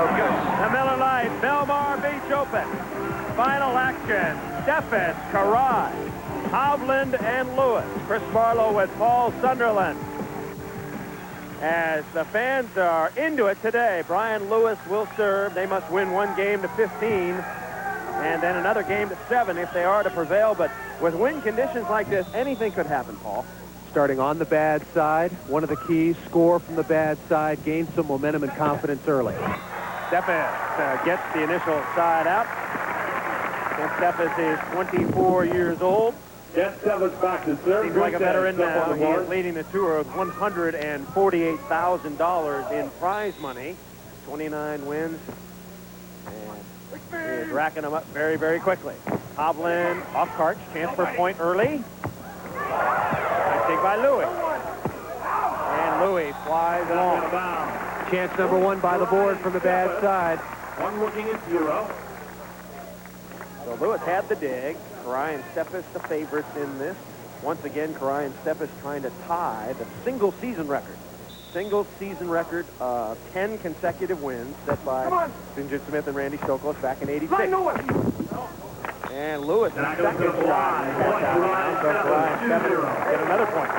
so good. The Miller Lite Belmar Beach Open. Final action. Steffes, Karai, Hovland, and Lewis. Chris Barlow with Paul Sunderland. As the fans are into it today, Brian Lewis will serve. They must win one game to 15, and then another game to 7 if they are to prevail. But with wind conditions like this, anything could happen, Paul. Starting on the bad side, one of the keys, score from the bad side, gain some momentum and confidence early. Steffes gets the initial side out. And Steffes is 24 years old. Steffes back to serve. Seems like a veteran now. He is leading the tour with $148,000 in prize money. 29 wins. And he is racking them up very, very quickly. Hovland off Karch, chance for a point early. Nice dig by Louis. And Louis flies long. Chance number 1 by the board from the bad side. One looking at 0. So Lewis had the dig. Karai and Steffes the favorites in this. Once again, Karai and Steffes trying to tie the single season record. Single season record of 10 consecutive wins set by Vincent Smith and Randy Stokos back in '86. And Lewis in second shot. So Karai and Steffes get another point.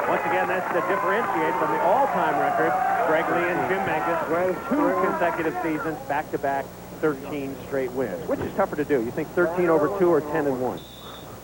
Once again, that's to differentiate from the all-time record, Greg Lee and Jim Mangus, who had 2 consecutive seasons, back-to-back 13 straight wins. Which is tougher to do? You think 13 over 2 or 10 and 1?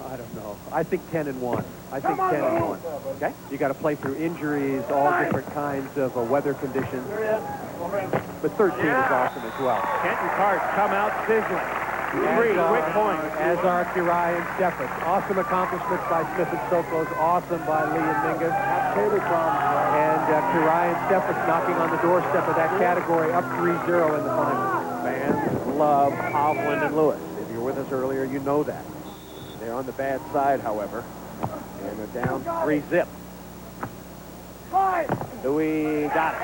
I don't know. I think 10 and 1. I think 10 and 1. Okay. You got to play through injuries, all different kinds of weather conditions. But 13 is awesome as well. Kent and Karch come out sizzling. 3 quick points. As are Karai and Steffes. Awesome accomplishments by Smith and Stokos. Awesome by Lee and Mingus. And Karai and Steffes knocking on the doorstep of that category, up 3-0 in the final. Fans love Hovland and Lewis. If you were with us earlier, you know that. They're on the bad side, however, and they're down 3-0. Louis got it.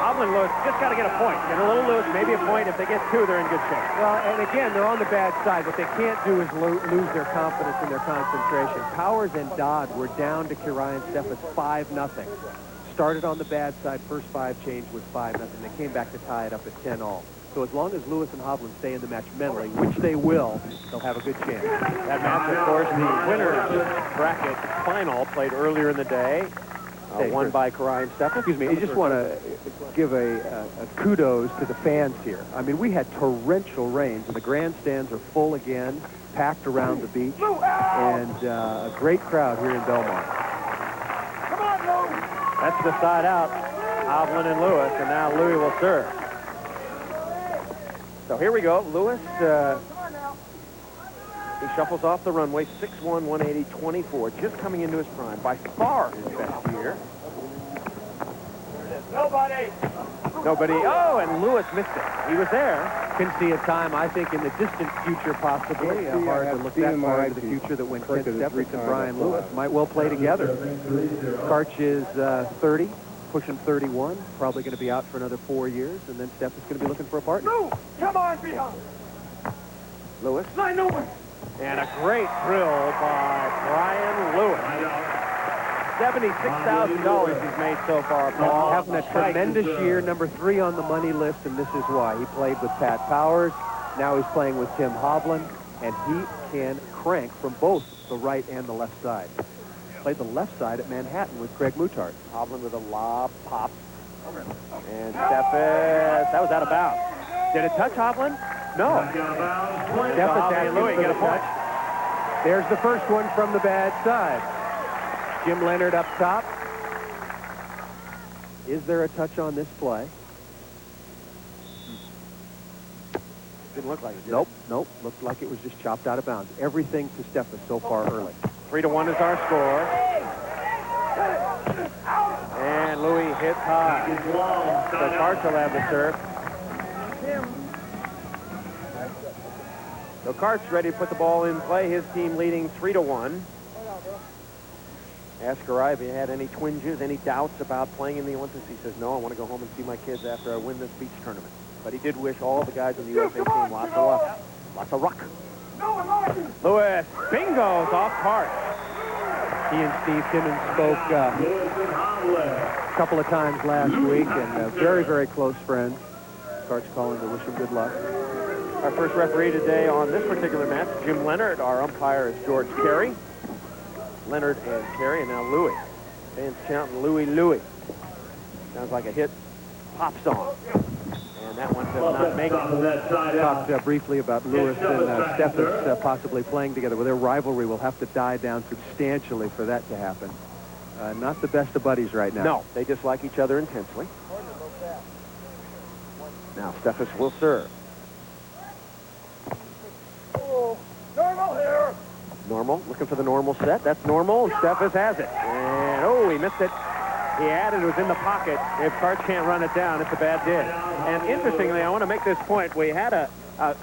Hovland and Lewis just got to get a point. Get a little loose, maybe a point. If they get 2, they're in good shape. Well, and again, they're on the bad side. What they can't do is lose their confidence and their concentration. Powers and Dodd were down to Karai and Steffes 5-0. Started on the bad side. First 5 changed with 5-0. They came back to tie it up at 10-all. So as long as Lewis and Hovland stay in the match mentally, which they will, they'll have a good chance. That match, of course, the winner's bracket final played earlier in the day. Won by Karai and Steffes. Excuse me, I just want to give a kudos to the fans here. I mean, we had torrential rains, and the grandstands are full again, packed around the beach, and a great crowd here in Belmar. That's the side out. Hovland and Lewis, and now Louis will serve. So here we go. Lewis, he shuffles off the runway, 6'1", 180, 24, just coming into his prime. By far his best year. Nobody. Oh, and Lewis missed it. He was there. Can see a time, I think, in the distant future, possibly. Hard to look that far into the future that when Kent Steffes and Brian Lewis might well play together. Karch is 30. Pushing 31, probably going to be out for another 4 years, and then Steffes is going to be looking for a partner. Come on, behind. Lewis. And a great drill by Brian Lewis. $76,000 he's made so far, Paul. Having a tremendous year, number 3 on the money list, and this is why. He played with Pat Powers. Now he's playing with Tim Hovland, and he can crank from both the right and the left side. Played the left side at Manhattan with Craig Muttart. Hovland with a lob pop. And Steffes, that was out of bounds. Did it touch Hovland? No. Steffes and Louis get a point. There's the first one from the bad side. Jim Leonard up top. Is there a touch on this play? Didn't look like it. Nope. Looked like it was just chopped out of bounds. Everything to Steffes so far early. 3-1 is our score. And Louis hits high. So Karch will have the serve. So Karch ready to put the ball in play. His team leading 3-1. Asked Karai if he had any twinges, any doubts about playing in the Olympics. He says, no, I want to go home and see my kids after I win this beach tournament. But he did wish all the guys on the USA team lots of luck. Lots of ruck. Lewis bingos off Karch. He and Steve Timmons spoke a couple of times last week, and very, very close friends. Karch calling to wish him good luck. Our first referee today on this particular match, Jim Leonard. Our umpire is George Carey. Leonard and Carey, and now Louie. Fans chanting Louie, Louie. Sounds like a hit pop song. And that one does not make it. Talked briefly about Lewis and Steffes possibly playing together. Well, their rivalry will have to die down substantially for that to happen. Not the best of buddies right now. No, they dislike each other intensely. Now Steffes will serve. Normal here. Normal, looking for the normal set. That's normal. Steffes has it. And, oh, he missed it. He had it. It was in the pocket. If Karch can't run it down, it's a bad dig. And interestingly, I want to make this point. We had a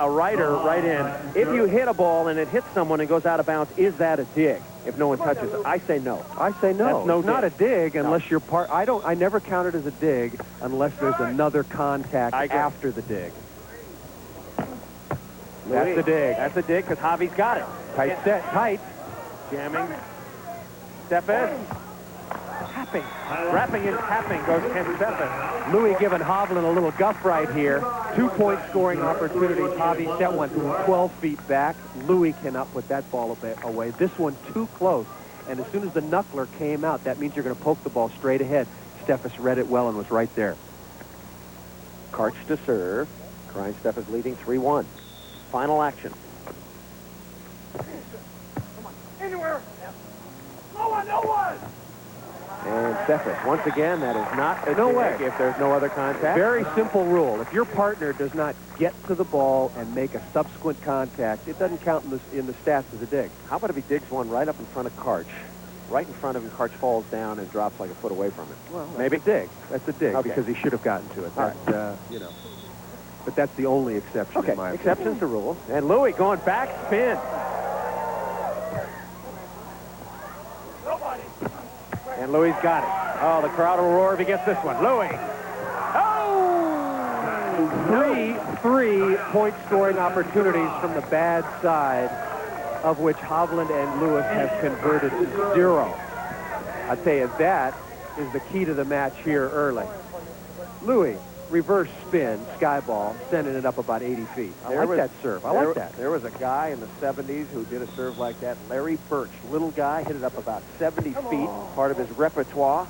rider write in. If you hit a ball and it hits someone and goes out of bounds, is that a dig? If no one touches it, I say no. I say no. That's no it's not a dig unless no. you're part. I never count it as a dig unless there's another contact after the dig. That's the dig. That's a dig because Javi's got it. Tight set, tight. Jamming. Steffes. Tapping. Wrapping and tapping goes Ken Steffes. Louis giving Hovland a little guff right here. 2-point scoring opportunities. Javi set one 12 feet back. Louis cannot put that ball away. This one too close. And as soon as the knuckler came out, that means you're going to poke the ball straight ahead. Steffes read it well and was right there. Karch to serve. Karine Steffes leading 3-1. Final action. Anywhere. No one. And Steffes, once again, that is not a dig if there's no other contact. Very simple rule. If your partner does not get to the ball and make a subsequent contact, it doesn't count in the stats as a dig. How about if he digs one right up in front of Karch? Right in front of him, Karch falls down and drops like a foot away from it. Well, maybe a dig. That's a dig because he should have gotten to it. That's, you know. But that's the only exception. Okay, in my exceptions to rules. And Louis going back spin. And Louis got it. Oh, the crowd will roar if he gets this one. Louis. Oh! Three point scoring opportunities from the bad side, of which Hovland and Lewis have converted 0. I tell you, that is the key to the match here early. Louis, reverse spin, sky ball, sending it up about 80 feet. I like that serve. I like that. There was a guy in the 70s who did a serve like that. Larry Birch, little guy, hit it up about 70 feet, part of his repertoire.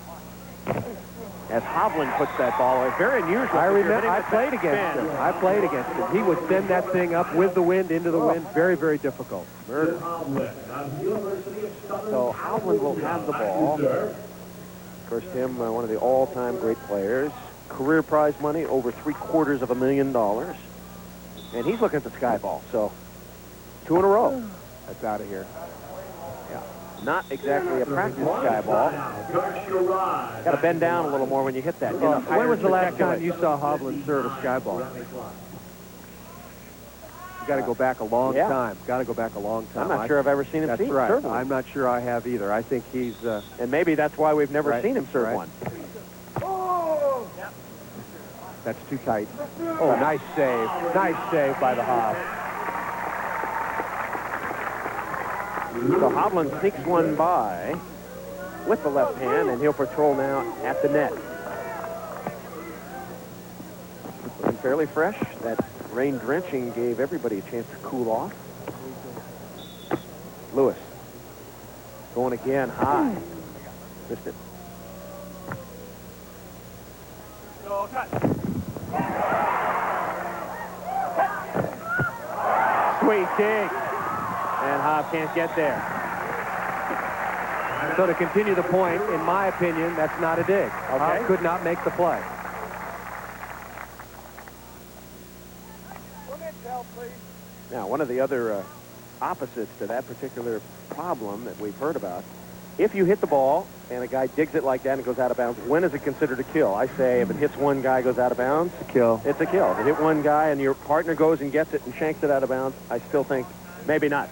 As Hovland puts that ball away. Very unusual. I remember, I played against him. He would send that thing up with the wind, into the wind. Very, very difficult. Murder. So Hovland will have the ball. Of course, Tim, one of the all-time great players. Career prize money over $750,000. And he's looking at the sky ball. So 2 in a row. That's out of here. Yeah. Not exactly a practice sky ball. Got to bend down a little more when you hit that. When was the last time you saw Hovland serve a sky ball? You got to go back a long time. Got to go back a long time. I'm not sure I've ever seen him serve. That's right. I'm not sure I have either. I think he's... and maybe that's why we've never seen him serve one. That's too tight. Oh, nice save. Nice save by the Hov. So Hovland sneaks one by with the left hand, and he'll patrol now at the net. Looking fairly fresh. That rain drenching gave everybody a chance to cool off. Lewis going again high. Missed it. Sweet dig. And Hov can't get there. So to continue the point, in my opinion, that's not a dig. Hov could not make the play. Now, one of the other opposites to that particular problem that we've heard about, if you hit the ball and a guy digs it like that and goes out of bounds, when is it considered a kill? I say if it hits one guy, goes out of bounds, it's a kill. It's a kill. If it hit one guy and your partner goes and gets it and shanks it out of bounds, I still think maybe not.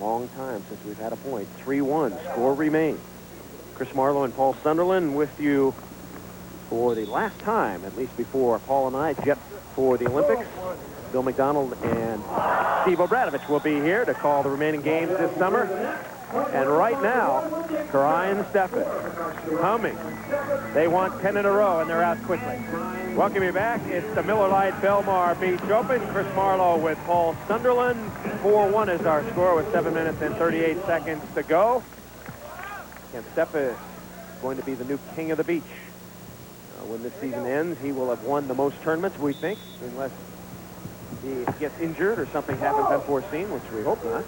Long time since we've had a point. 3-1. Score remains. Chris Marlowe and Paul Sunderland with you for the last time, at least before Paul and I jet for the Olympics. Bill McDonald and Steve Obradovich will be here to call the remaining games this summer. And right now, Karine Steffes humming. They want 10 in a row, and they're out quickly. Welcome you back. It's the Miller Lite Belmar Beach Open. Chris Marlowe with Paul Sunderland. 4-1 is our score with 7 minutes and 38 seconds to go. And Steffes is going to be the new king of the beach. When this season ends, he will have won the most tournaments, we think, unless he gets injured or something happens unforeseen, which we hope not.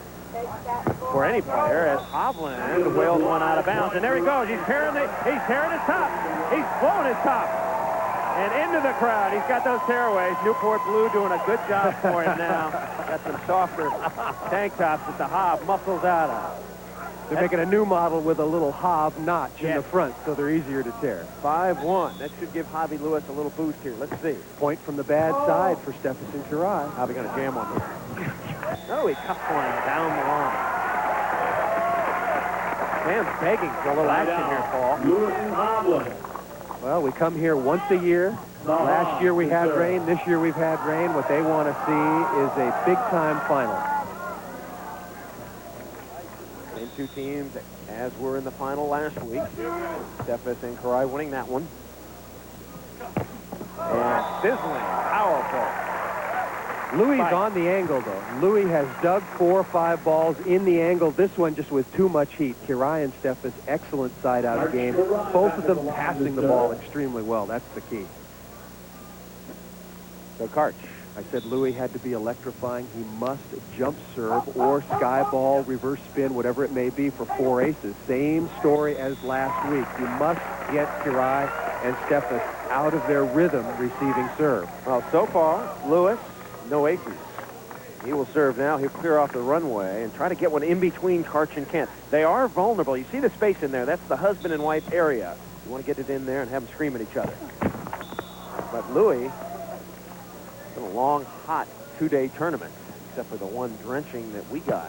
For any player, as Hovland wails one out of bounds. And there he goes. He's tearing his top. He's blowing his top. And into the crowd. He's got those tearaways. Newport Blue doing a good job for him now. Got some softer tank tops that the Hov muscles out of. They're making a new model with a little Hov notch in the front, so they're easier to tear. 5-1. That should give Javi Lewis a little boost here. Let's see. Point from the bad side for Steffes and Kirai. Javi going to jam on him. Oh, he cuffs one down the line. Man's begging for a little action here, Paul. Lewis and Hovland. Well, we come here once a year. Last year we had rain. This year we've had rain. What they want to see is a big-time final. Same two teams as were in the final last week. Steffes and Kirai winning that one. And sizzling, powerful. Louis on the angle, though. Louis has dug 4 or 5 balls in the angle. This one just with too much heat. Kirai and Steffes, excellent side-out game. Both of them passing the ball extremely well. That's the key. So Karch. I said Louis had to be electrifying. He must jump serve or sky ball, reverse spin, whatever it may be for 4 aces. Same story as last week. You must get Kirai and Steffes out of their rhythm receiving serve. Well, so far, Lewis, no aces. He will serve now. He'll clear off the runway and try to get one in between Karch and Kent. They are vulnerable. You see the space in there. That's the husband and wife area. You want to get it in there and have them scream at each other. But Louis, it's been a long, hot 2-day tournament, except for the one drenching that we got.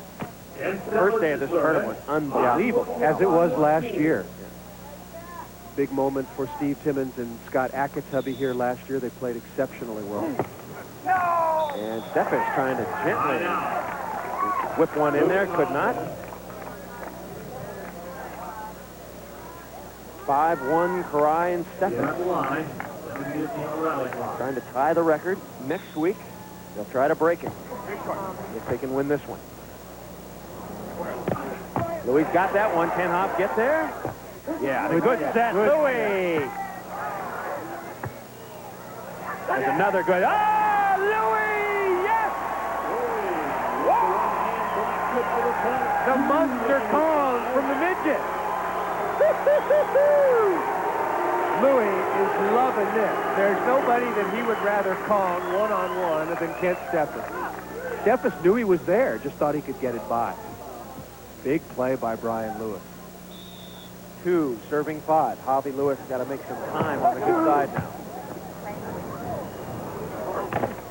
The first day of this tournament was unbelievable. As it was last year. Big moment for Steve Timmons and Scott Akatubby here last year. They played exceptionally well. And Steffes trying to gently whip one in there, could not. 5-1 Kirai and Steffes. Trying to tie the record. Next week, they'll try to break it if they can win this one. Louis got that one. Can Hov get there? Yeah, the good set. Louis! There's another good. Ah, Louis! Yes! The monster Kong from the midget. Louis is loving this. There's nobody that he would rather Kong one-on-one than Kent Steffes. Steffes knew he was there, just thought he could get it by. Big play by Brian Lewis. 2, serving 5. Javi Lewis got to make some time on the good side now.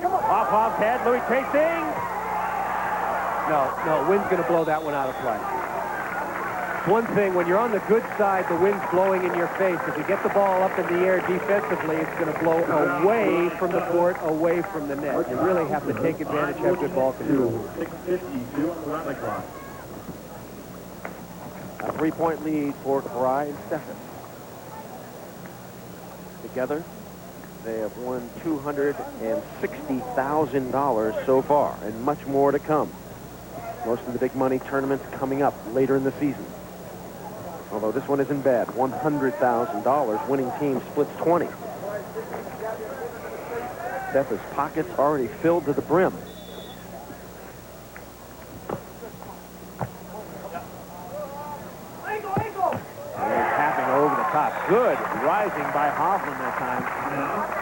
Off Hov's head, Louis chasing. No, wind's going to blow that one out of play. One thing, when you're on the good side, the wind's blowing in your face. If you get the ball up in the air defensively, it's going to blow away from the court, away from the net. You really have to take advantage, have good ball control. 6:52 around the clock. A 3-point lead for Kirai and Steffes. Together, they have won $260,000 so far, and much more to come. Most of the big money tournaments coming up later in the season. Although this one isn't bad. $100,000. Winning team splits 20. Steffes' pockets already filled to the brim. Tapping over the top. Good rising by Hovland that time.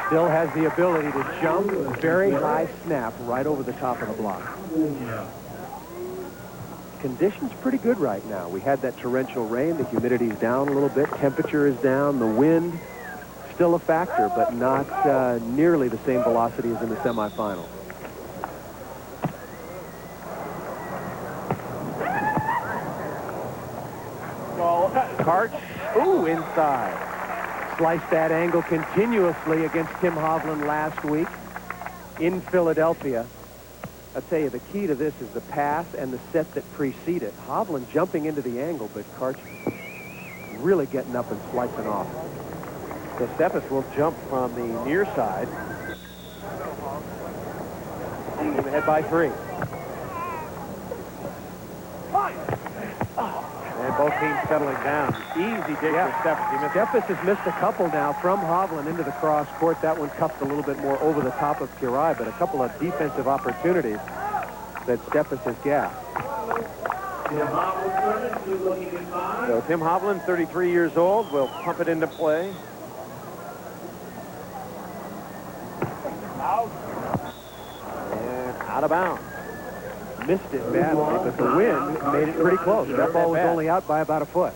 Still has the ability to jump, very high snap right over the top of the block. Conditions pretty good right now. We had that torrential rain. The humidity's down a little bit. Temperature is down. The wind still a factor, but not nearly the same velocity as in the semifinals. Karch, ooh, inside. Sliced that angle continuously against Tim Hovland last week in Philadelphia. I'll tell you, the key to this is the pass and the set that precede it. Hovland jumping into the angle, but Karch really getting up and slicing off. So Steffes will jump from the near side. Move ahead by 3. And both teams settling down. Easy dig for Steffes. Steffes has missed a couple now from Hovland into the cross court. That one cuffed a little bit more over the top of Curai, but a couple of defensive opportunities that Steffes has gassed. So Tim Hovland, 33 years old, will pump it into play. And out of bounds. Missed it badly, but the wind made it pretty close. That ball was only out by about a foot.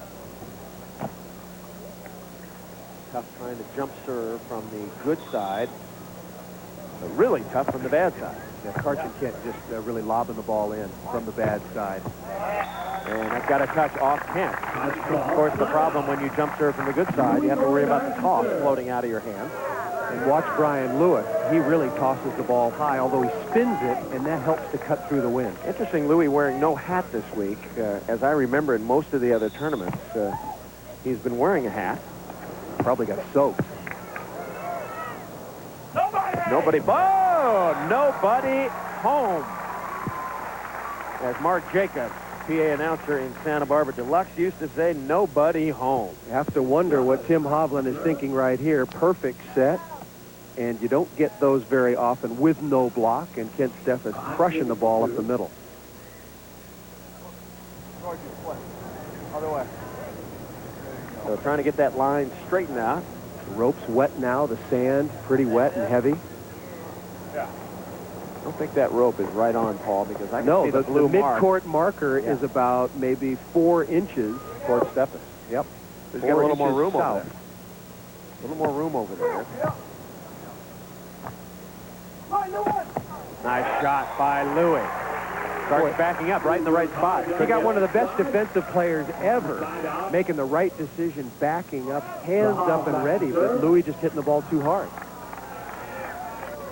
Tough trying to jump serve from the good side, but really tough from the bad side. Yeah, Karchin can't just really lobbing the ball in from the bad side. And that's got a touch off Kent. Of course, the problem when you jump serve from the good side, you have to worry about the toss floating out of your hand. And watch Brian Lewis. He really tosses the ball high, although he spins it, and that helps to cut through the wind. Interesting, Louis wearing no hat this week. As I remember in most of the other tournaments, he's been wearing a hat. Probably got soaked. Nobody home. As Mark Jacobs, PA announcer in Santa Barbara Deluxe, used to say, nobody home. You have to wonder what Tim Hovland is thinking right here. Perfect set, and you don't get those very often with no block, and Kent Steffes crushing the ball up the middle. Other way. So trying to get that line straightened out. The rope's wet now, the sand pretty wet and heavy. I don't think that rope is right on, Paul, because I can see the blue mark. Mid-court marker is about maybe 4 inches toward Steffes. Yep. There's got a little more room over there. A little more room over there. Nice shot by Louis. Starts backing up right in the right spot. He got one of the best defensive players ever, making the right decision, backing up, hands up and ready, but Louis just hitting the ball too hard.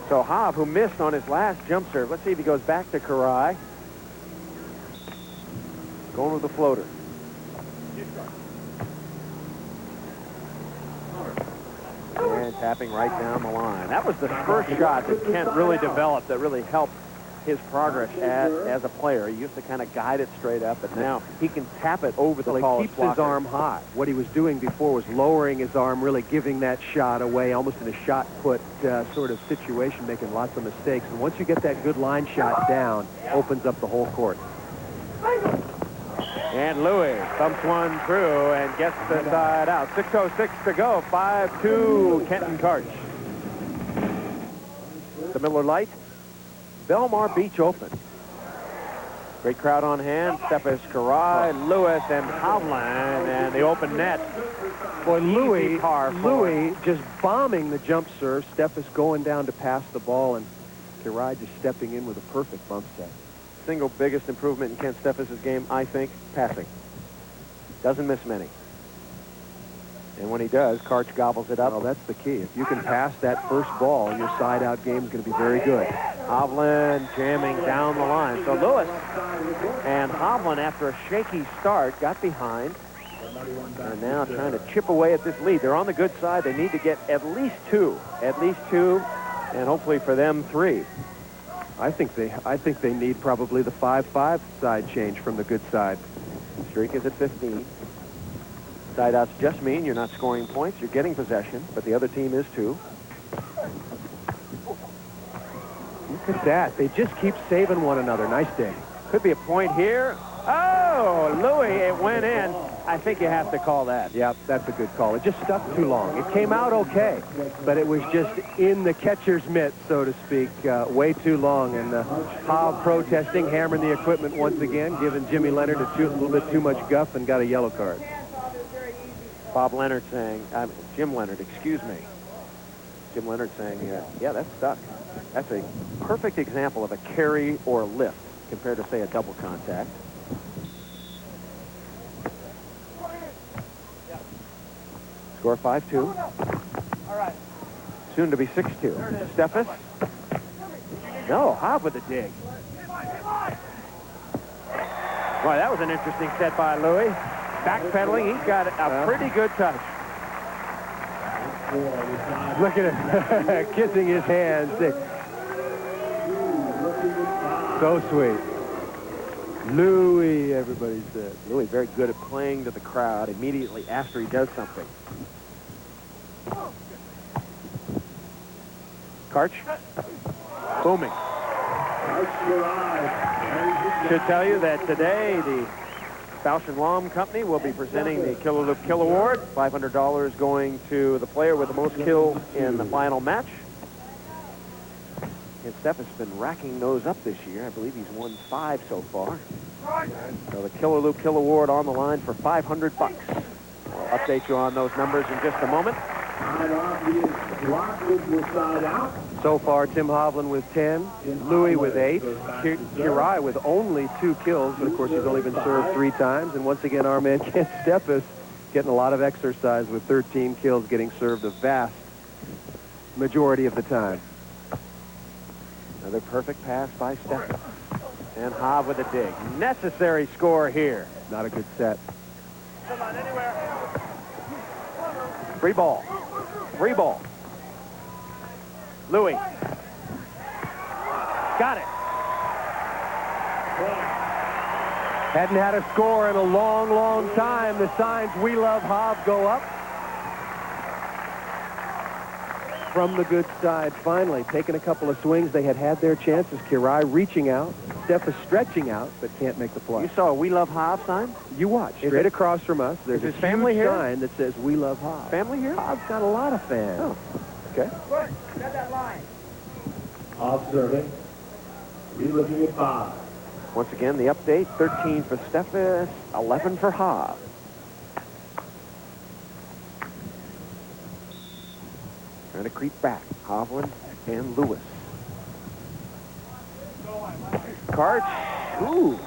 So Hov, who missed on his last jump serve. Let's see if he goes back to Curai. Going with the floater. And tapping right down the line. That was the first shot that Kent really developed that really helped his progress as a player. He used to kind of guide it straight up, but now he can tap it over the tallest He keeps his arm high. What he was doing before was lowering his arm, really giving that shot away, almost in a shot put sort of situation, making lots of mistakes. And once you get that good line shot down, opens up the whole court. And Louis thumps one through and gets the side out. 6:06 to go. 5-2 Kenton Karch. The Miller Lite Belmar Beach Open. Great crowd on hand. Steffes, Curai, Lewis, and Hovland, and the open net. Boy, Louis just bombing the jump serve. Steffes going down to pass the ball, and Curai just stepping in with a perfect bump set. Single biggest improvement in Kent Steffes' game, I think, passing. Doesn't miss many. And when he does, Karch gobbles it up. Well, that's the key. If you can pass that first ball, your side-out game is going to be very good. Hovland jamming down the line. So Lewis and Hovland, after a shaky start, got behind. And now trying to chip away at this lead. They're on the good side. They need to get at least 2. At least 2, and hopefully for them 3. I think they need probably the 5-5 side change from the good side. Streak is at 15. Side outs just mean you're not scoring points. You're getting possession, but the other team is too. Look at that. They just keep saving one another. Nice day. Could be a point here. Oh, Louis, it went in. I think you have to call that. Yeah, that's a good call. It just stuck too long. It came out okay, but it was just in the catcher's mitt, so to speak, way too long. And Hov protesting, hammering the equipment once again, giving Jimmy Leonard a little bit too much guff and got a yellow card. Bob Leonard saying, Jim Leonard, excuse me. Jim Leonard saying, yeah, that's stuck. That's a perfect example of a carry or lift compared to, say, a double contact. Score 5-2. All right. Soon to be 6-2. Steffes. No, Hov with the dig. Boy, that was an interesting set by Louis. Backpedaling, he's got a pretty good touch. Look at him kissing his hands. So sweet. Louis, everybody said. Louis very good at playing to the crowd immediately after he does something. Karch. Booming. Should tell you that today the Bausch & Lomb Company will be presenting the Killer Loop Kill Award. $500 going to the player with the most kills in the final match. And Steffes has been racking those up this year. I believe he's won 5 so far. So the Killer Loop Kill Award on the line for $500. I'll update you on those numbers in just a moment. So far, Tim Hovland with 10, Louis with 8, Kirai with only 2 kills, but of course he's only been served 3 times. And once again, our man Kent Steffes getting a lot of exercise with 13 kills, getting served a vast majority of the time. Another perfect pass by Steffes. And Hov with a dig. Necessary score here. Not a good set. Come on, anywhere. Free ball. Free ball. Louis. Got it. Hadn't had a score in a long, long time. The signs "We Love Hov" go up. From the good side, finally taking a couple of swings. They had their chances. Kirai reaching out, Steffes stretching out, but can't make the play. You saw a "We Love Hov" sign? You watch. Straight across from us, there's a his family huge here? sign that says "We Love Hov." Family here? Hov's got a lot of fans. Oh. Okay. Observing. Relooking at 5. Once again, the update, 13 for Steffes, 11 for Hov. Trying to creep back. Hovland and Lewis. Karch. Ooh.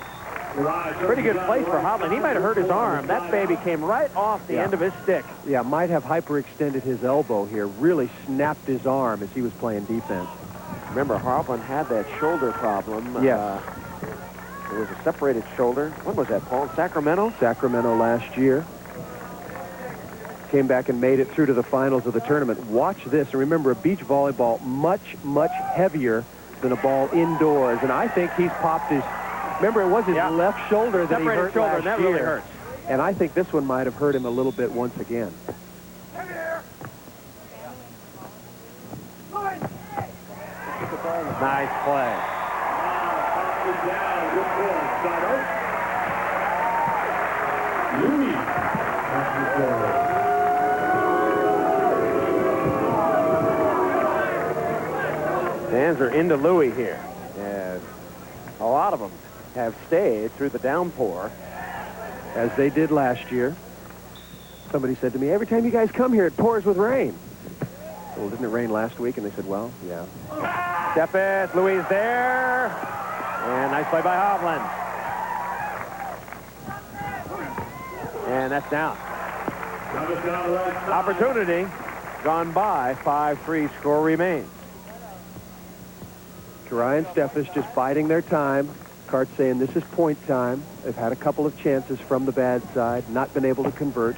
Pretty good place for Hovland. He might have hurt his arm. That baby came right off the end of his stick. Yeah, might have hyperextended his elbow here. Really snapped his arm as he was playing defense. Remember, Hovland had that shoulder problem. Yes. It was a separated shoulder. When was that, Paul? Sacramento? Sacramento last year. Came back and made it through to the finals of the tournament. Watch this. And remember, a beach volleyball much, much heavier than a ball indoors. And I think he's popped his... Remember, it was his left shoulder that he hurt shoulder, last and that year. really hurts. And I think this one might have hurt him a little bit once again. Nice play. Fans are into Louis here. And a lot of them have stayed through the downpour. As they did last year. Somebody said to me, every time you guys come here, it pours with rain. Well, didn't it rain last week? And they said, well, yeah. Steffes, Louis is there. And nice play by Hovland. And that's down. Opportunity gone by. 5-3 score remains. Kirai and Steffes just biding their time. Karch saying this is point time. They've had a couple of chances from the bad side, not been able to convert.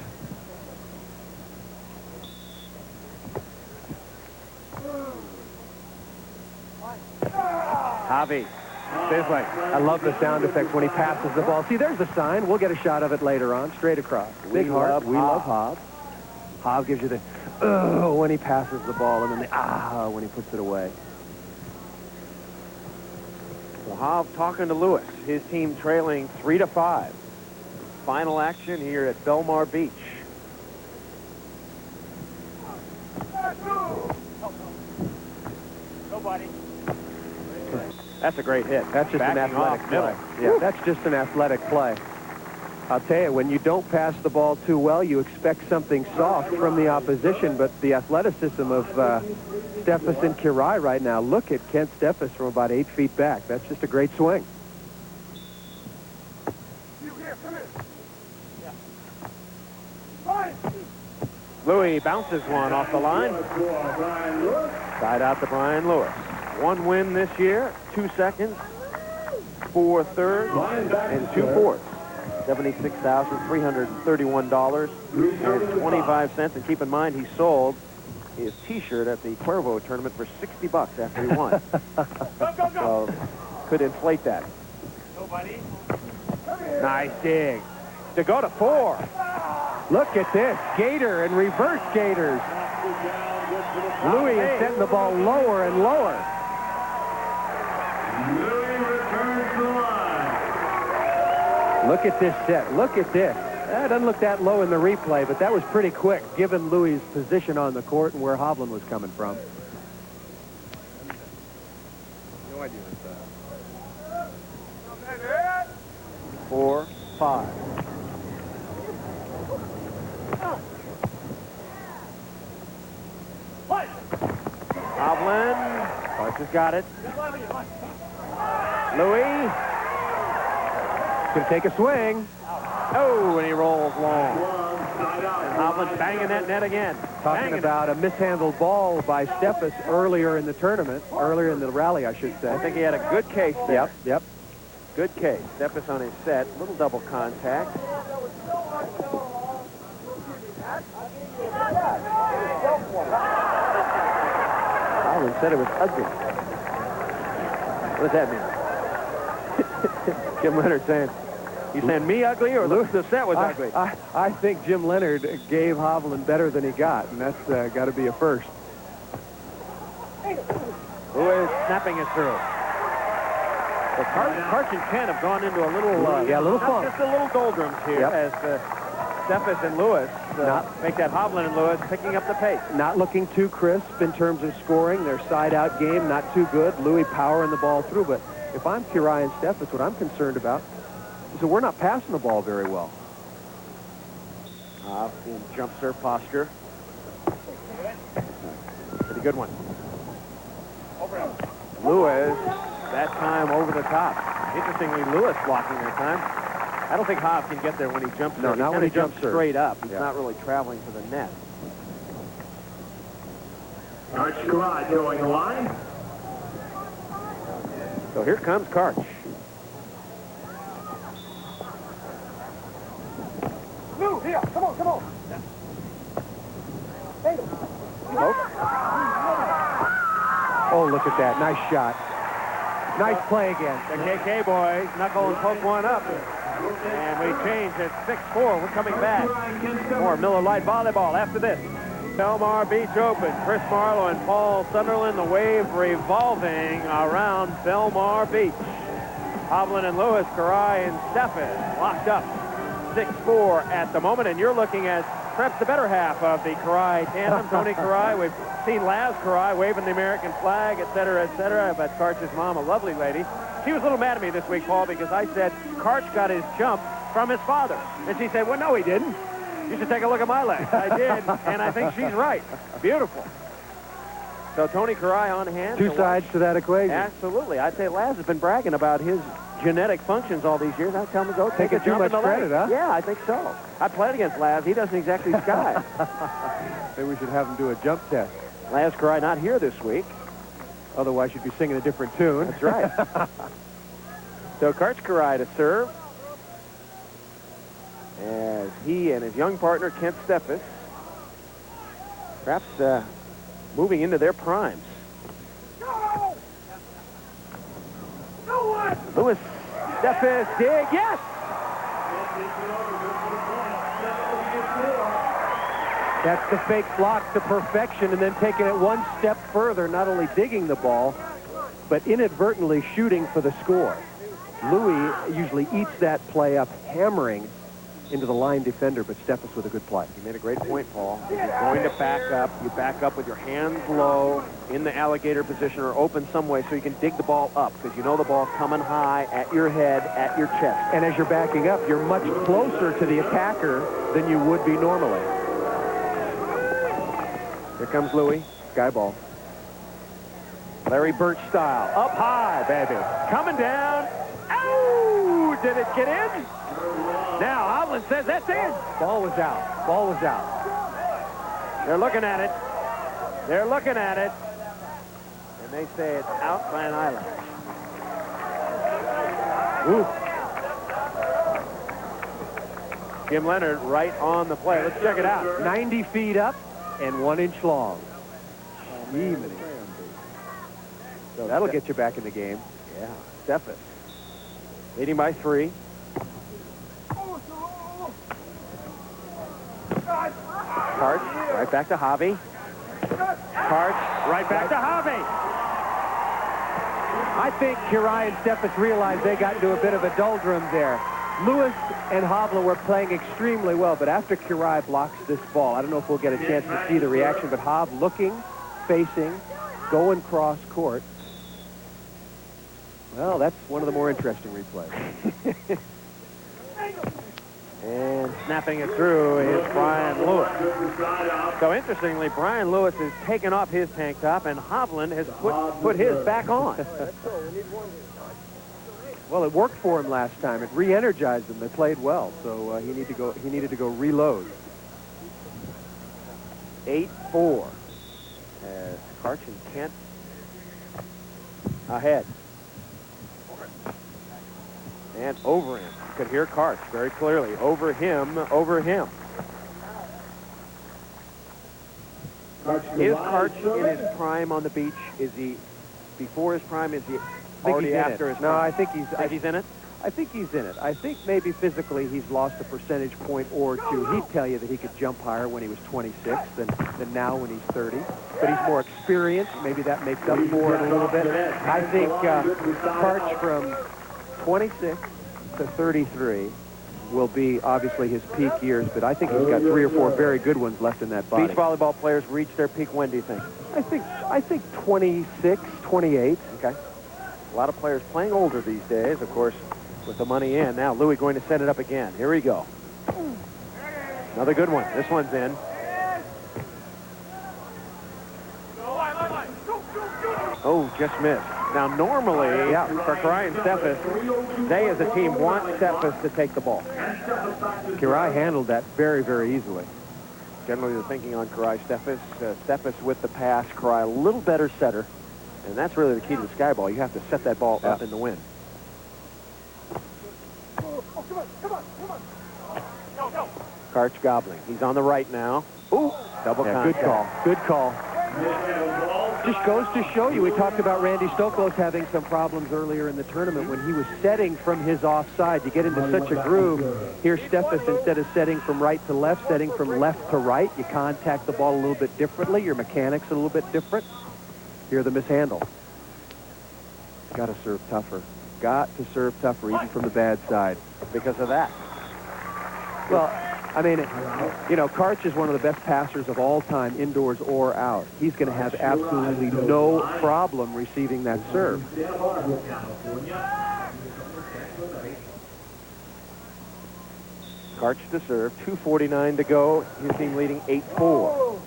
Javi. This way. I love the sound effects when he passes the ball. See, there's the sign. We'll get a shot of it later on, straight across. Big heart. We love Hov. Hov gives you the when he passes the ball, and then the when he puts it away. So Hov talking to Lewis. His team trailing 3-5. Final action here at Belmar Beach. Nobody. That's a great hit. That's just an athletic play. Yeah, that's just an athletic play. I'll tell you, when you don't pass the ball too well, you expect something soft from the opposition, but the athleticism of Steffes and Kirai right now. Look at Kent Steffes from about 8 feet back. That's just a great swing. Louis bounces one off the line. Side out to Brian Lewis. 1 win this year, 2 seconds, 4 thirds, and 2 fourths. $76,331.25. And keep in mind, he sold his T-shirt at the Cuervo tournament for $60 after he won. So could inflate that. Nice dig. To go to 4. Look at this. Gator and reverse gators. Louis is setting the ball lower and lower. Louis returns to the line. Look at this set. Look at this. That doesn't look that low in the replay, but that was pretty quick, given Louis' position on the court and where Hovland was coming from. No idea. 4, 5. Hovland. Parks has got it. Louis. Going to take a swing. Oh, and he rolls long. And Hovland banging that net again. Talking about a mishandled ball by Steffes earlier in the tournament, earlier in the rally, I should say. I think he had a good case there. Yep. Good case. Steffes on his set. Little double contact. Hovland said it was ugly. What does that mean? Jim Leonard saying, you saying me ugly or the set was ugly? I think Jim Leonard gave Hovland better than he got, and that's got to be a first. Who is snapping it through? Well, Karch and Ken have gone into a little, a little funk. Just a little doldrums here as Steffes and Lewis make that Hovland and Lewis picking up the pace. Not looking too crisp in terms of scoring. Their side-out game, not too good. Louis powering the ball through, but if I'm Kirai and Steffes, what I'm concerned about is that we're not passing the ball very well. In jump serve posture. Pretty good one. Lewis, that time over the top. Interestingly, Lewis blocking that time. I don't think Hov can get there when he jumps. No, not when he jumps straight up. He's not really traveling to the net. Karch Karai going the line. So here comes Karch. Move here. Come on. Oh, look at that. Nice shot. Nice play again. The KK boys knuckle and poke one up. And we change at 6-4. We're coming back. More Miller Lite volleyball after this. Belmar Beach Open. Chris Marlowe and Paul Sunderland. The wave revolving around Belmar Beach. Hovland and Lewis, Karai and Steffes locked up. 6-4 at the moment. And you're looking at perhaps the better half of the Karai tandem. Tony Karai. We've seen Laz Karai waving the American flag, etc., etc. But Karch's mom, a lovely lady. She was a little mad at me this week, Paul, because I said Karch got his jump from his father. And she said, well, no, he didn't. You should take a look at my legs. I did, and I think she's right. Beautiful. So Tony Karai on hand. Two sides to that equation. Absolutely. I'd say Laz has been bragging about his genetic functions all these years. I tell him to go take a jump in the credit, huh? Yeah, I think so. I played against Laz. He doesn't exactly sky. Maybe we should have him do a jump test. Laz Karai not here this week. Otherwise, you'd be singing a different tune. That's right. So Karch Karai to serve. As he and his young partner, Kent Steffes, perhaps moving into their primes. Lewis, Steffes, dig, yes! That's the fake block to perfection, and then taking it one step further, not only digging the ball, but inadvertently shooting for the score. Louis usually eats that play up, hammering into the line defender, but Steffes with a good play. You made a great point, Paul. If you're going to back up, you back up with your hands low in the alligator position or open some way so you can dig the ball up, because you know the ball's coming high at your head, at your chest. And as you're backing up, you're much closer to the attacker than you would be normally. Here comes Louis. Sky ball. Larry Birch style. Up high, baby. Coming down. Ow! Did it get in? Now, Hovland says that's in. Ball was out. Ball was out. They're looking at it. They're looking at it. And they say it's out by an eyelash. Ooh. Jim Leonard right on the play. Let's check it out. 90 feet up and 1 inch long. So that'll get you back in the game. Yeah, Steffes leading by 3. Karch, right back to Javi. Karch, right back to Javi. I think Curie and Steffes realized they got into a bit of a doldrum there. Lewis and Hovland were playing extremely well, but after Curie blocks this ball, I don't know if we'll get a chance to see the reaction, but Hov looking, facing, going cross court. Well, that's one of the more interesting replays. And snapping it through is Brian Lewis. So interestingly, Brian Lewis has taken off his tank top, and Hovland has put his back on. Well, it worked for him last time. It re-energized them. They played well, so he needed to go reload. 8-4 as Karch and Kent ahead. And over him. You could hear Karch very clearly. Over him, over him. Is Karch in his prime on the beach? Is he before his prime? Is he already after his prime? No, I think he's in it. I think he's in it. I think maybe physically he's lost a percentage point or two. He'd tell you that he could jump higher when he was 26 than now when he's 30. But he's more experienced. Maybe that makes up for it a little bit. I think Karch from 26 to 33 will be obviously his peak years, but I think he's got 3 or 4 very good ones left in that body. Beach volleyball players reach their peak when, do you think? I think 26, 28. Okay. A lot of players playing older these days, of course, with the money in. Now Louis going to set it up again. Here we go. Another good one. This one's in. Oh, just missed. Now, normally, for Curie and Steffes, they as a team want Steffes to take the ball. Curie handled that very, very easily. Generally, the thinking on Curie, Steffes, Steffes with the pass, Curie a little better setter. And that's really the key to the sky ball. You have to set that ball up in the wind. Karch gobbling. He's on the right now. Ooh, double contact. Good call. Just goes to show you, we talked about Randy Stokos having some problems earlier in the tournament when he was setting from his offside. You get into such a groove. Here, Steffes, instead of setting from right to left, setting from left to right. You contact the ball a little bit differently. Your mechanics a little bit different. Here, the mishandle. Got to serve tougher. Got to serve tougher, even from the bad side. Because of that. Well, I mean, you know, Karch is one of the best passers of all time, indoors or out. He's going to have absolutely no problem receiving that serve. Karch to serve, 2:49 to go. His team leading 8-4.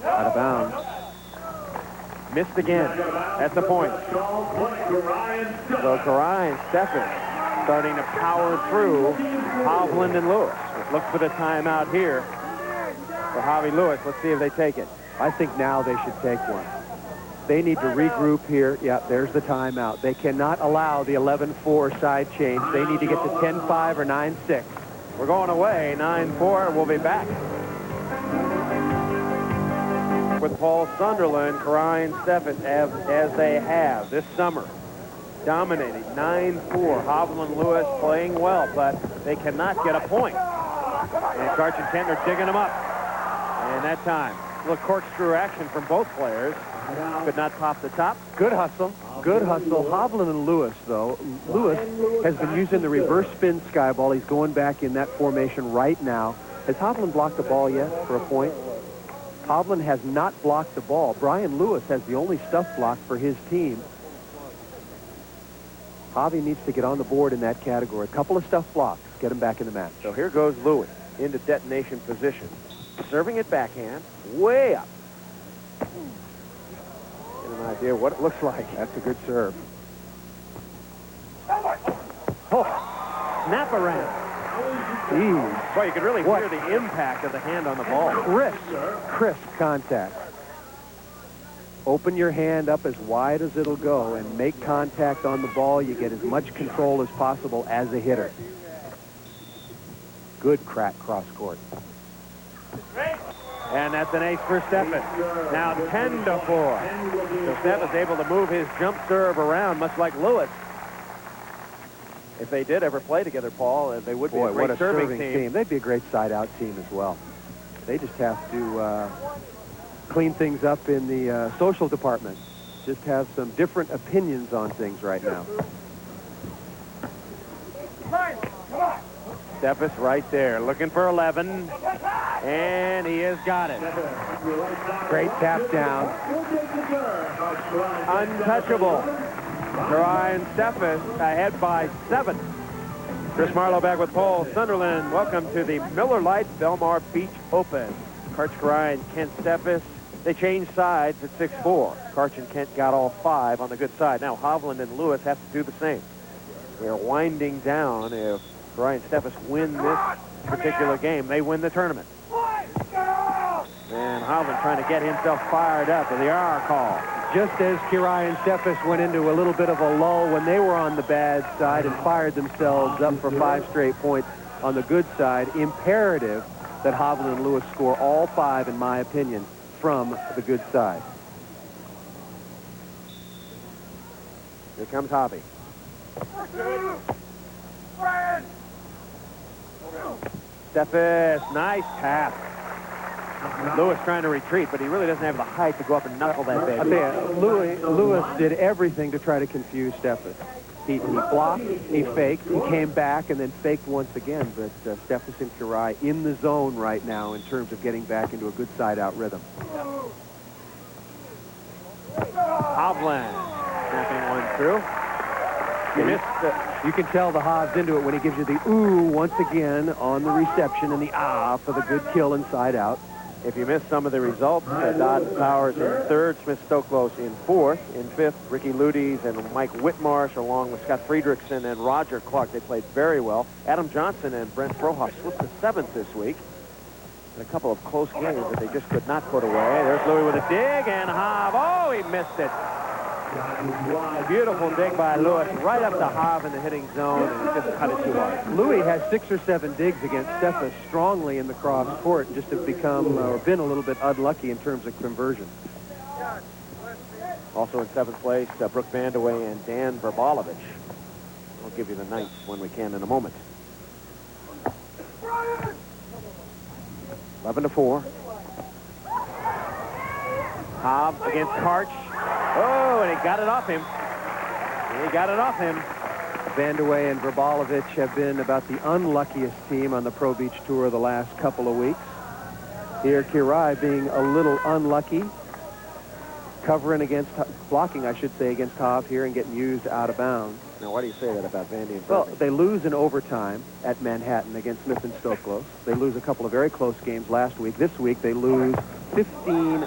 Out of bounds. Missed again. That's the point. So Curie and Steffes starting to power through Hovland and Lewis. Look for the timeout here for Javi Lewis. Let's see if they take it. I think now they should take one. They need to regroup here. Yeah, there's the timeout. They cannot allow the 11-4 side change. They need to get to 10-5 or 9-6. We're going away, 9-4. We'll be back with Paul Sunderland, Curie and Steffes as they have this summer. Dominating 9-4. Hovland Lewis playing well, but they cannot get a point. And Karch and Kent are digging them up. And that time, a little corkscrew action from both players. Could not pop the top. Good hustle. Good hustle. Hovland and Lewis, though. Lewis has been using the reverse spin sky ball. He's going back in that formation right now. Has Hovland blocked the ball yet for a point? Hovland has not blocked the ball. Brian Lewis has the only stuff block for his team. Javi needs to get on the board in that category. A couple of stuff blocks. Get him back in the match. So here goes Louis into detonation position. Serving it backhand. Way up. Get an idea what it looks like. That's a good serve. Oh, snap around. Jeez. Boy, you could really hear the impact of the hand on the ball. Crisp contact. Open your hand up as wide as it'll go and make contact on the ball. You get as much control as possible as a hitter. Good crack cross court. And that's an ace for Steffes. Now 10-4. So Steffes able to move his jump serve around, much like Lewis. If they did ever play together, Paul, they would be a great serving team. They'd be a great side-out team as well. They just have to clean things up in the social department. Just have some different opinions on things right now. Steffes right there, looking for 11. And he has got it. Great tap down. Untouchable. Ryan Steffes ahead by 7. Chris Marlowe back with Paul Sunderland. Welcome to the Miller Lite Belmar Beach Open. Karch Ryan, Kent Steffes. They changed sides at 6-4. Karch and Kent got all 5 on the good side. Now Hovland and Lewis have to do the same. They're winding down. If Ryan Steffes win this particular game, they win the tournament. And Hovland trying to get himself fired up with the R call. Just as Kirai and Steffes went into a little bit of a lull when they were on the bad side and fired themselves up for 5 straight points on the good side, imperative that Hovland and Lewis score all 5, in my opinion, from the good side. Here comes Hobby. Steffes, nice tap. Lewis trying to retreat, but he really doesn't have the height to go up and knuckle that baby. I tell you, Lewis did everything to try to confuse Steffes. He blocked, he faked, he came back, and then faked once again. But Steffes and Kirai in the zone right now in terms of getting back into a good side-out rhythm. Hovland snapping one through. You can tell the Hov's into it when he gives you the ooh once again on the reception and the ah for the good kill inside out. If you missed some of the results, Dodd and Powers in 3rd, Smith Stoklos in 4th. In 5th, Ricky Ludes and Mike Whitmarsh, along with Scott Friedrichsen and Roger Clark. They played very well. Adam Johnson and Brent Frohoff slipped to 7th this week. And a couple of close games that they just could not put away. There's Louis with a dig, and Hov, oh, he missed it. Beautiful dig by Lewis, right up to Hov in the hitting zone, and he just cut it too hard. Louis has 6 or 7 digs against Steffes strongly in the cross court, and just have become or been a little bit unlucky in terms of conversion. Also in 7th place, Brooke Vandewey and Dan Verbalovich. I'll give you the ninth when we can in a moment. 11-4. Hov against Karch. Oh, and he got it off him. Vandewey and Verbalovich have been about the unluckiest team on the Pro Beach Tour the last couple of weeks. Here, Kirai being a little unlucky. Covering against, blocking, I should say, against Hov here and getting used out of bounds. Now, why do you say that about Vandy and Well, Verbalovich? they lose in overtime at Manhattan against Smith and Stoklos. They lose a couple of very close games last week. This week, they lose 15...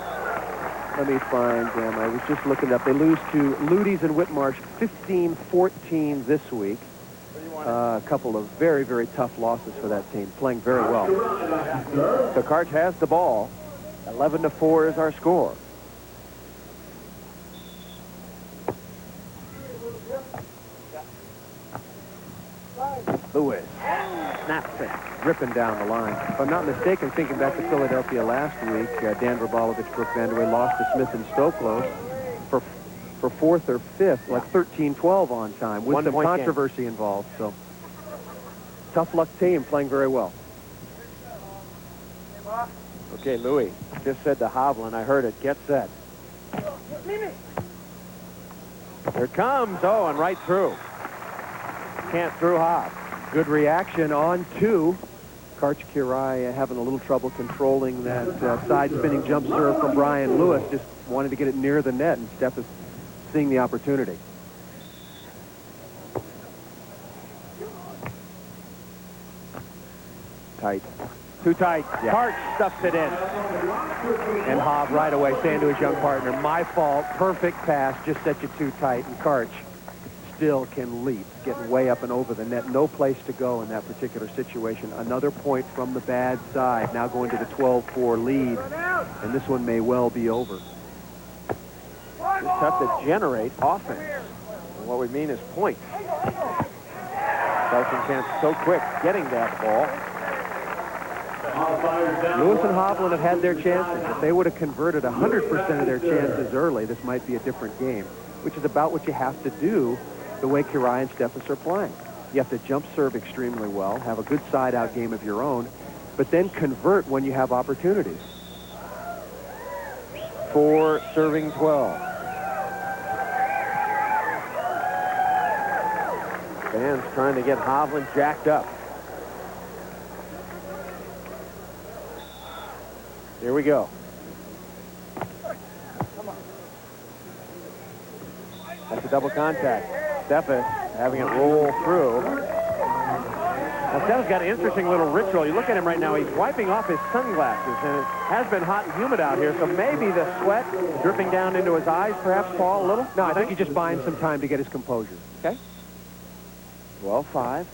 Let me find them. I was just looking up. They lose to Ludes and Whitmarsh 15-14 this week. A couple of very, very tough losses for that team, playing very well. So Karch has the ball. 11-4 is our score. Lewis snaps it. Ripping down the line. If I'm not mistaken, thinking back to Philadelphia last week, Dan Verbalovich, Brooke Vandewey lost to Smith and Stoklos for 4th or 5th, like 13-12 on time, with some controversy involved. So, tough luck team, playing very well. Okay, Louis just said to Hovland, I heard it, get set. Here it comes. Oh, and right through. Can't through Hov. Good reaction on 2. Karch Kirai having a little trouble controlling that side spinning jump serve from Brian Lewis. Just wanted to get it near the net, and Steffes seeing the opportunity. Tight. Too tight. Yeah. Karch stuffs it in. And Hov right away saying to his young partner, my fault, perfect pass, just set you too tight. And Karch still can leap, getting way up and over the net. No place to go in that particular situation. Another point from the bad side, now going to the 12-4 lead. And this one may well be over. It's tough to generate offense. And what we mean is points. Karch and Kent so quick getting that ball. Lewis and Hovland have had their chances. If they would have converted 100% of their chances early, this might be a different game, which is about what you have to do the way Kirai and Steffes are playing. You have to jump serve extremely well, have a good side-out game of your own, but then convert when you have opportunities. For serving 12. Fans trying to get Hovland jacked up. Here we go. That's a double contact. Steffes having it roll through. Now, Steffes got an interesting little ritual. You look at him right now, he's wiping off his sunglasses, and it has been hot and humid out here, so maybe the sweat dripping down into his eyes, perhaps, Paul, a little? No, I think he's just buying some time to get his composure. Okay. 12-5.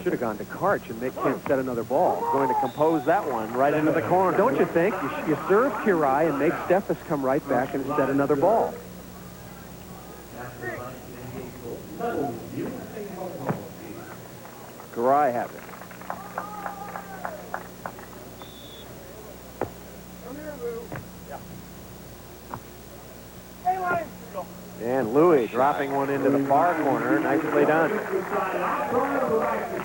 Should have gone to Karch and make him set another ball. Going to compose that one right into the corner. Don't you think? You serve Kirai and make Steffes come right back and set another ball. Kirai has it. And Louis dropping one into the far corner. Nicely done.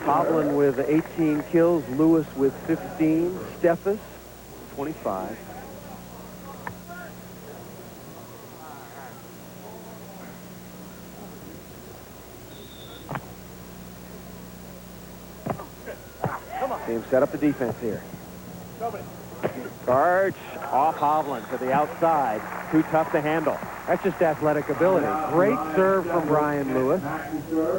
Hovland with 18 kills, Lewis with 15, Steffes 25. Team set up the defense here. Karch off Hovland to the outside. Too tough to handle. That's just athletic ability. Great serve from Brian Lewis,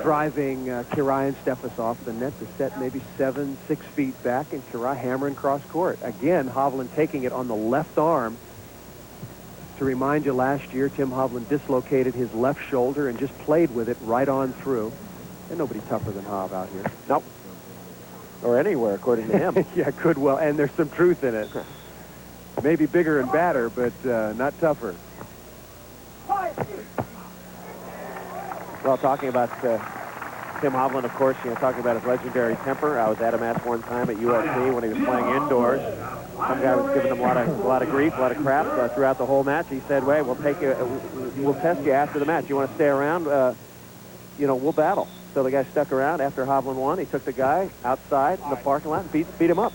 driving Kirai and Steffes off the net to set maybe 6 feet back, and Kirai hammering cross court. Again, Hovland taking it on the left arm. To remind you, last year, Tim Hovland dislocated his left shoulder and just played with it right on through. And nobody tougher than Hov out here. Nope. Or anywhere, according to him. Yeah, could well, and there's some truth in it. Maybe bigger and badder, but not tougher. Well, talking about Tim Hovland, of course, talking about his legendary temper. I was at a match one time at USC when he was playing indoors. Some guy was giving him a lot of grief, a lot of crap throughout the whole match. He said, "Wait, we'll take you. We'll test you after the match. You want to stay around? We'll battle." So the guy stuck around after Hovland won. He took the guy outside in the parking lot and beat him up.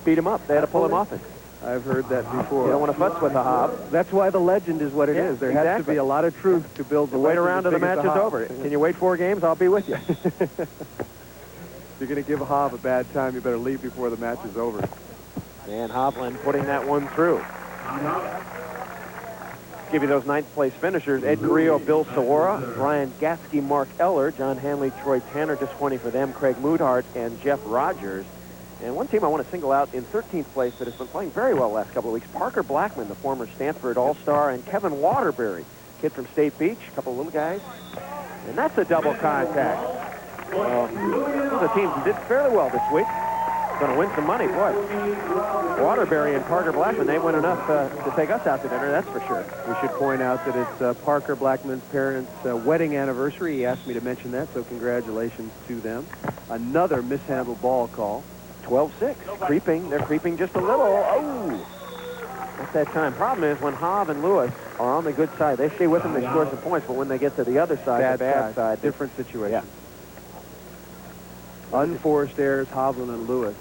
Beat him up. They had to pull him off it. I've heard that before. You don't want to futz with a Hov. That's why the legend is what it is. There has to be a lot of truth to build the wait around till the match is over. Can you wait 4 games? I'll be with you. If you're going to give Hov a bad time, you better leave before the match is over. And Hovland putting that one through. Give you those 9th place finishers. Ed Carrillo, Bill Sawara, Brian Gatsky, Mark Eller, John Hanley, Troy Tanner, just 20 for them, Craig Moodhart, and Jeff Rogers. And one team I want to single out in 13th place that has been playing very well the last couple of weeks, Parker Blackman, the former Stanford All-Star, and Kevin Waterbury, kid from State Beach, a couple of little guys. And that's a double contact. Those are teams who did fairly well this week. Going to win some money, boy. Waterbury and Parker Blackman, they win enough to take us out to dinner, that's for sure. We should point out that it's Parker Blackman's parents' wedding anniversary. He asked me to mention that, so congratulations to them. Another mishandled ball call. 12-6. Creeping. They're creeping just a little. Oh! At that time. Problem is, when Hov and Lewis are on the good side, they stay with them, they score some points, but when they get to the other side, the bad side, different situation. Yeah. Unforced errors, Hovland and Lewis,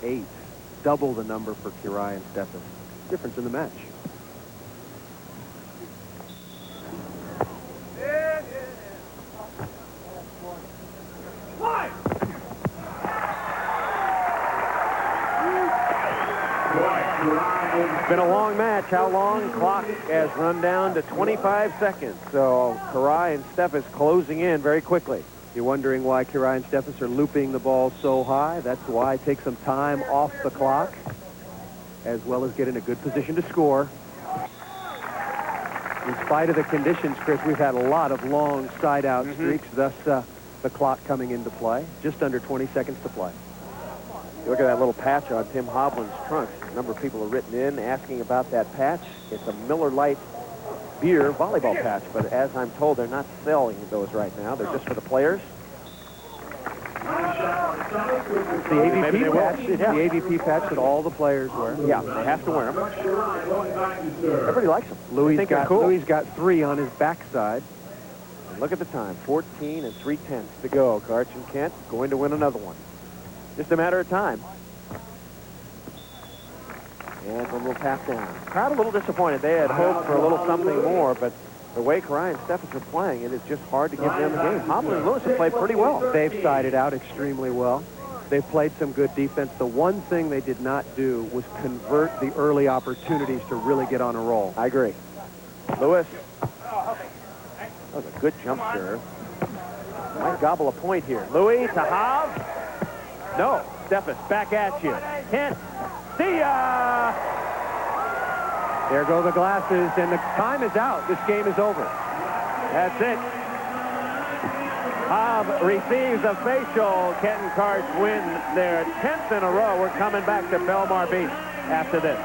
8. Double the number for Kirai and Steffes. Difference in the match. It's been a long match. How long? Clock has run down to 25 seconds. So Kirai and Steffes closing in very quickly. You're wondering why Kirai and Steffes are looping the ball so high. That's why. Take some time off the clock, as well as get in a good position to score. In spite of the conditions, Chris, we've had a lot of long side-out streaks, thus the clock coming into play. Just under 20 seconds to play. You look at that little patch on Tim Hovland's trunks. A number of people have written in asking about that patch. It's a Miller Lite beer volleyball patch, but as I'm told, they're not selling those right now. They're just for the players. The AVP patch, it's the AVP patch that all the players wear. Yeah, they have to wear them. Everybody likes them. Louis got, cool. Louis got 3 on his backside. And look at the time, 14 and 3/10 to go. Karch and Kent going to win another one. Just a matter of time. And it's a little tap down. Crowd a little disappointed. They had hoped for a little something more, but the way Karai and Steffes are playing, it is just hard to give them the game. Hovland and Lewis have played pretty well. They've sided out extremely well. They've played some good defense. The one thing they did not do was convert the early opportunities to really get on a roll. I agree. Lewis. That was a good jump serve. Might gobble a point here. Louis to Hov. No. Steffes back at you. Kent. See ya! There go the glasses, and the time is out. This game is over. That's it. Hov receives a facial. Kent and Karch win their 10th in a row. We're coming back to Belmar Beach after this.